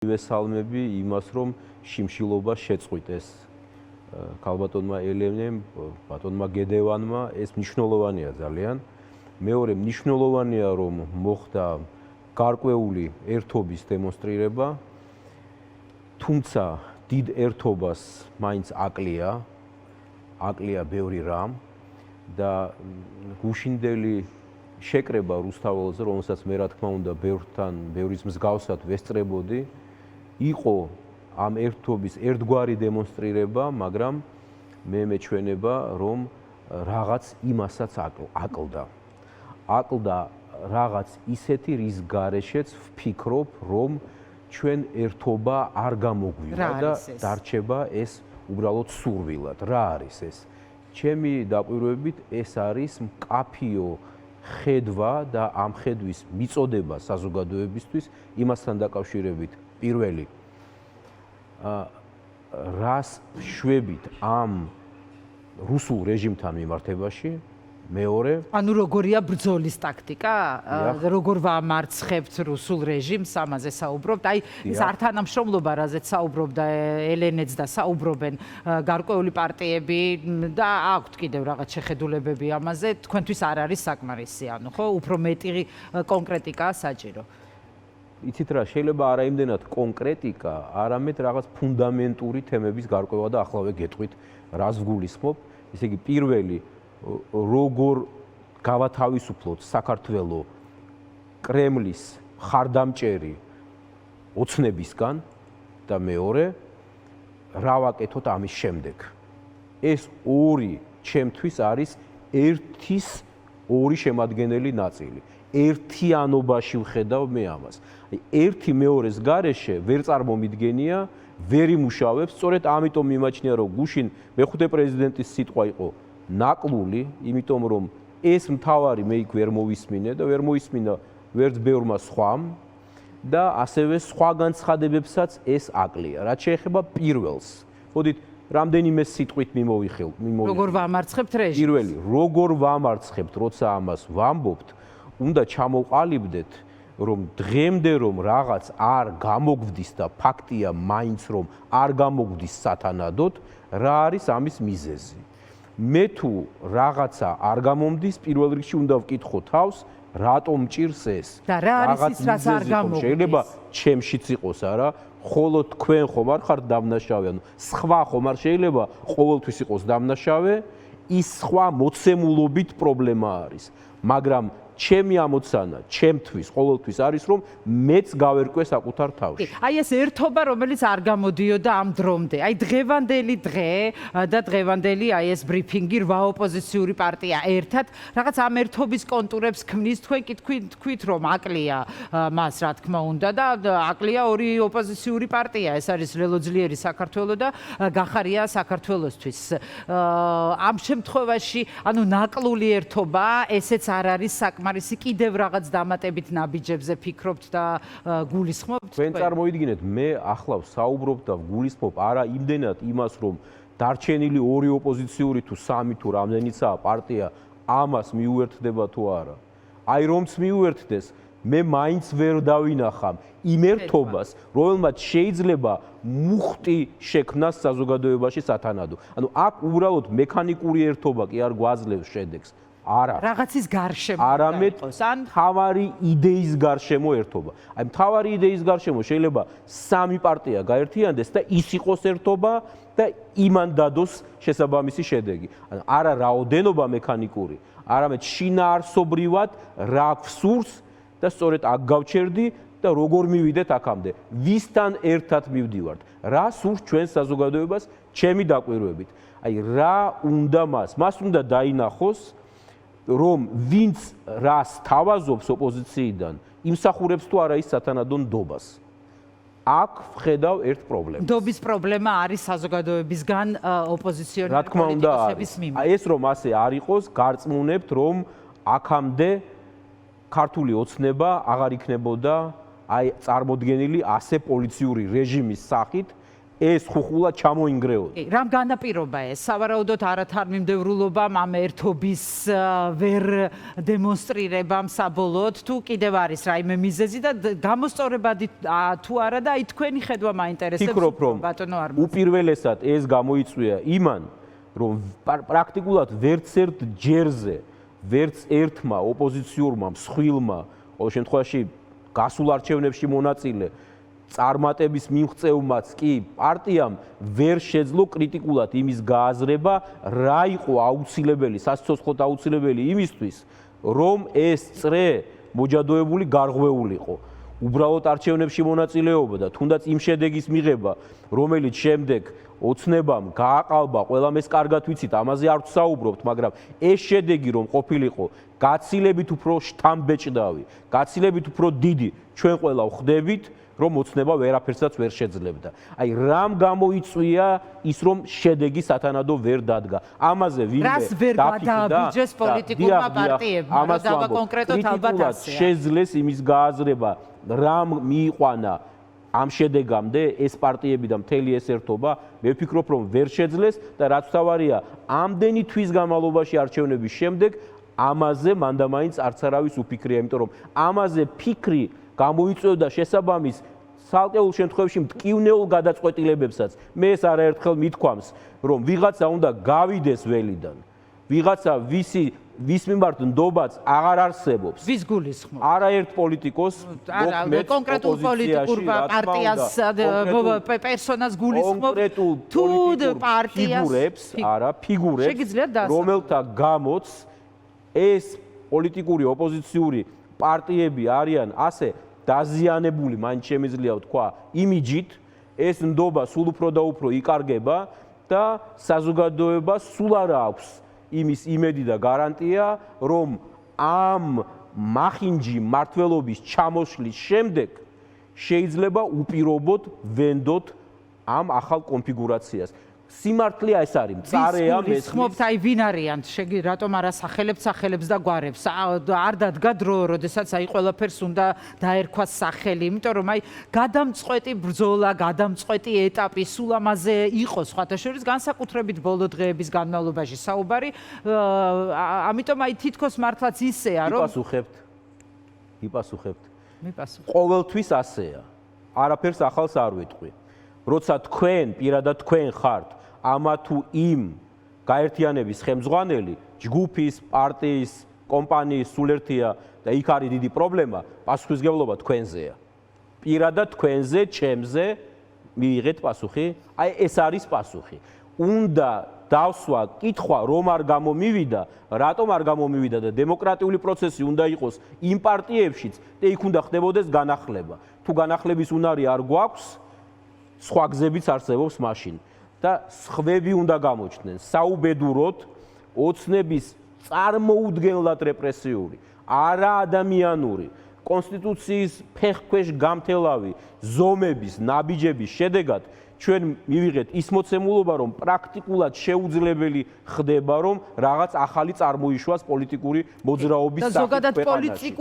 მივესალმები იმას, რომ შიმშილობა შეწყვიტეს ქალბატონმა ელენემ, ბატონმა გედევანმა, ეს მნიშვნელოვანია ძალიან. მეორე მნიშვნელოვანია, რომ მოხდა გარკვეული ერთობის დემონსტრირება, თუმცა დიდ ერთობას მაინც აკლია ბევრი რამ და გუშინდელი შეკრება რუსთაველზე, რომელსაც მე რა თქმა უნდა ბევრის მსგავსად ვესწრებოდი, იყო ამ ერთობის ერთგვარი დემონსტრირება, მაგრამ მე მეჩვენება, რომ რაღაც იმასაც აკლდა. აკლდა რაღაც ისეთი, რის გარეშეც ვფიქრობ, რომ ჩვენ ერთობა არ გამოგვივა და დარჩება ეს უბრალოდ სურვილად. რა არის ეს? ჩემი დაკვირვებით ეს არის მკაფიო ხედვა და ამ ხედვის მიწოდება საზოგადოებისთვის იმასთან დაკავშირებით პირველი რას შვებით ამ რუსულ რეჟიმთან მიმართებაში, მეორე ანუ როგორია ბრძოლის ტაქტიკა, როგორ ვამარცხებთ რუსულ რეჟიმს, ამაზე საუბრობთ. აი ეს ართანამშრომლობა, რაზეც საუბრობდა ელენეც და საუბრობენ გარკვეული პარტიები და აქვთ კიდევ რაღაც შეხედულებები ამაზე, თქვენთვის არ არის საკმარისი, ანუ ხო, უფრო მეტი კონკრეტიკაა საჭირო. იცით რა, შეიძლება არა იმდენად კონკრეტიკა, არამედ რაღაც ფუნდამენტური თემების გარკვევა და ახლავე გეტყვით, რას ვგულისხმობ. ესე იგი, პირველი როგორ გავათავისუფლოთ საქართველოს კრემლის ხარდამჭერი ოცნებისგან და მეორე რა ვაკეთოთ ამის შემდეგ. ეს ორი ჩემთვის არის ერთის ორი შემადგენელი ნაწილი. ერთიანობაში ვხედავ მე ამას. ერთი მეორეს გარეშე ვერ წარმომიდგენია, ვერ იმუშავებს, სწორედ ამიტომ მიმაჩნია, რომ გუშინ მეხუთე პრეზიდენტის სიტყვა იყო ნაკლული, იმიტომ რომ ეს მთავარი მე იქ ვერ მოვისმინე და ვერ მოისმინა ვერც ბევრმა სხვამ და ასევე სხვა განცხადებებსაც ეს აკლია. რაც შეეხება პირველს, მოდით რამდენიმე სიტყვით მიმოვიხილ. როგორ ვამარცხებთ რეჟიმს? პირველი, როგორ ვამარცხებთ, როცა ამას ვამბობთ, უნდა ჩამოყალიბდეთ, რომ დღემდე რომ რაღაც არ გამოგვდის და ფაქტია მაინც რომ არ გამოგვდის სათანადოდ, რა არის ამის მიზეზი. მე თუ რაღაცა არ გამომდის, პირველ რიგში უნდა ვკითხო თავს, რატომ მჭირს ეს? და რა არის ის, რაც არ გამომდის? შეიძლება ჩემშიც იყოს არა, ხოლო თქვენ ხომ არ ხართ დამნაშავე, ანუ სხვა ხომ არ შეიძლება ყოველთვის იყოს დამნაშავე, ის სხვა მოცემულობით პრობლემა არის. მაგრამ ჩემი ამოცანა, ჩემთვის ყოველთვის არის, რომ მეც გავერკვე საკუთარ თავში. აი ეს ერთობა, რომელიც არ გამოდიოდა ამ დრომდე. აი დღევანდელი დღე და დღევანდელი აი ეს ბრიფინგი რვა ოპოზიციური პარტია ერთად რაღაც ამ ერთობის კონტურებს ქმნის. თქვენ კი თქვით, რომ აკლია მას, რა თქმა უნდა და აკლია ორი ოპოზიციური პარტია. ეს არის ლელოძლიერი საქართველო და გახარია საქართველოსთვის. ამ შემთხვევაში, ანუ ნაკლული ერთობა, ესეც არ არის საკმარისი. კიდევ რაღაც დამატებით ნაბიჯებზე ფიქრობთ და გულისხმობთ? თქვენ წარმოიდგინეთ, მე ახლა საუბრობ და ვგულისხმობ არა იმდენად იმას, რომ დარჩენილი ორი ოპოზიციური თუ სამი თუ რამდენიცაა პარტია ამას მიუერთდება თუ არა. აი რომც მიუერთდეს, მე მაინც ვერ დავინახამ იმ ერთობას, რომელმაც შეიძლება მუხტი შექმნას საზოგადოებაში სათანადო. ანუ აქ უბრალოდ მექანიკური ერთობა კი არ გვაძლევს შედეგს. არა. რაღაცის გარშემო. არამედ მთავარი იდეის გარშემო ერთობა. აი მთავარი იდეის გარშემო შეიძლება სამი პარტია გაერთიანდეს და ის იყოს ერთობა და იმან დადოს შესაბამისი შედეგი. ანუ არა რაოდენობა მექანიკური, არამედ შინაარსობრივად რა გვსურს და სწორედ აქ გავჩერდი და როგორ მივიდეთ აქამდე. ვისთან ერთად მივდივართ? რა სურს ჩვენ საზოგადოებას ჩემი დაკვირვებით? აი რა უნდა მას უნდა დაინახოს რომ ვინც რას თავაზობს ოპოზიციიდან, იმსახურებს თუ არა ის სათანადო ნდობას. აქ ვხედავ ერთ პრობლემას. ნდობის პრობლემა არის საზოგადოებისგან ოპოზიციონერი პოლიტიკოსების მიმართ. აი ეს რომ ასე არ იყოს, გარწმუნებთ რომ აქამდე ქართული ოცნება აღარ იქნებოდა აი წარმოდგენილი ასე პოლიციური რეჟიმის სახით ეს ხუხულა ჩამოინგრეოდა. რამ განაპირობა ეს? სავარაუდოდ არათანმიმდევრულობამ ამ ერთობის ვერ დემონსტრირებამ საბოლოოდ თუ კიდევ არის რაიმე მიზეზი და გამოსწორებადი თუ არა და აი თქვენი ხედვა მაინტერესებს. ფიქრობ, რომ უპირველესად ეს გამოიწვია იმან, რომ პრაქტიკულად ვერც ერთ ჯერზე, ვერც ერთმა ოპოზიციურმა მსხვილმა, ყოველ შემთხვევაში გასულ არჩევნებში მონაწილე წარმატების მიღწეუმაც კი პარტიამ ვერ შეძლო კრიტიკულად იმის გააზრება, რა იყო აუცილებელი, სასიცოცხლოდ აუცილებელი იმისთვის, რომ ეს წრე მოჯადოებული გარღვეულიყო. უბრალოდ არჩევნებში მონაწილეობა და თუნდაც იმ შედეგის მიღება, რომელიც შემდეგ ოცნებამ გააყალბა, ყველამ ეს კარგად ვიცით, ამაზე არ ვსაუბრობთ, მაგრამ ეს შედეგი რომ ყოფილიყო გაცილებით უფრო შთამბეჭდავი, გაცილებით უფრო დიდი, ჩვენ ყველა ვხვდებით, რომ ოცნება ვერაფერსაც ვერ შეძლებდა. აი რამ გამოიწვია ის რომ შედეგი სათანადო ვერ დადგა. ამაზე ვინმე რას ვერ გადააბიჯეს პოლიტიკურმა პარტიებმა, რა დავა კონკრეტულად ალბათ ასეა. შეძლეს იმის გააზრება, რამ მიიყვანა ამ შედეგამდე ეს პარტიები და მთელი ეს ერთობა, მე ვფიქრობ რომ ვერ შეძლეს და რაც თავარია, ამდენი თვის განმავლობაში არჩევნების შემდეგ ამაზე მანდამაინც არც არავის უფიქრია, იმიტომ რომ ამაზე ფიქრი გამოიწვევდა შესაბამის ცალკეულ შემთხვევაში მტკივნეულ გადაწყვეტილებებსაც. მე ეს არაერთხელ მithქვამს, რომ ვიღაცა უნდა გავიდეს ველიდან. ვიღაცა ვის მიმართ ნდობაც აღარ არსებობს. ვის გულისხმობ? არაერთ პოლიტიკოს, კონკრეტულ პოლიტიკურ პარტიას პერსონას გულისხმობ თუ პარტიას ფიგურებს, რომელთა გამოც ეს პოლიტიკური ოპოზიციური პარტიები არიან ასე დაზიანებული, მაინც შემიძლია ვთქვა, იმიჯით, ეს ნდობა სულ უფრო და უფრო იკარგება და საზოგადოებას სულ არ აქვს იმის იმედი და გარანტია, რომ ამ მახინჯი მართლობის ჩამოშლის შემდეგ შეიძლება უპირობოდ ვენდოთ ამ ახალ კონფიგურაციას. სიმართლეა ეს არის, მწარეა მესხმობთ, აი ვინ არიან, რატომ არა სახელებს და გვარებს. არ დადგა დრო, როდესაც აი ყველაფერს უნდა დაერქვას სახელი, იმიტომ რომ აი გადამწყვეტი ბრძოლა, გადამწყვეტი ეტაპი სულ ამაზე იყო სხვათა შორის განსაკუთრებით ბოლო დღეების განმავლობაში საუბარი, ამიტომ აი თითქოს მართლაც ისეა, რომ იპასუხებთ. ყოველთვის ასეა. არაფერს ახალს არ ვიტყვი. როცა თქვენ, პირადად თქვენ ხართ ამა თუ იმ გაერთიანების ხელმძღვანელი, ჯგუფის, პარტიის, კომპანიის სულერთია და იქ არის დიდი პრობლემა, პასუხისმგებლობა თქვენზეა. პირადად თქვენზე, ჩემზე მიიღეთ პასუხი, აი ეს არის პასუხი. უნდა დავსვა კითხვა, რომ არ გამომივიდა, რატომ არ გამომივიდა და დემოკრატიული პროცესი უნდა იყოს იმ პარტიებშიც და იქ უნდა ხდებოდეს განახლება. თუ განახლების უნარი არ გვაქვს, სხვა გზებიც არსებობს მაშინ და სხვები უნდა გამოჩნდნენ. საუბედუროდ ოცნების წარმოუდგენლად რეპრესიული, არაადამიანური, კონსტიტუციის ფეხქვეშ გამთელავი ზომების, ნაბიჯების შედეგად ჩვენ მივიღეთ ის მოცემულობა, რომ პრაქტიკულად შეუძლებელი ხდება, რომ რაღაც ახალი წარმოიშვას პოლიტიკური მოძრაობის სახით ქვეყანაში.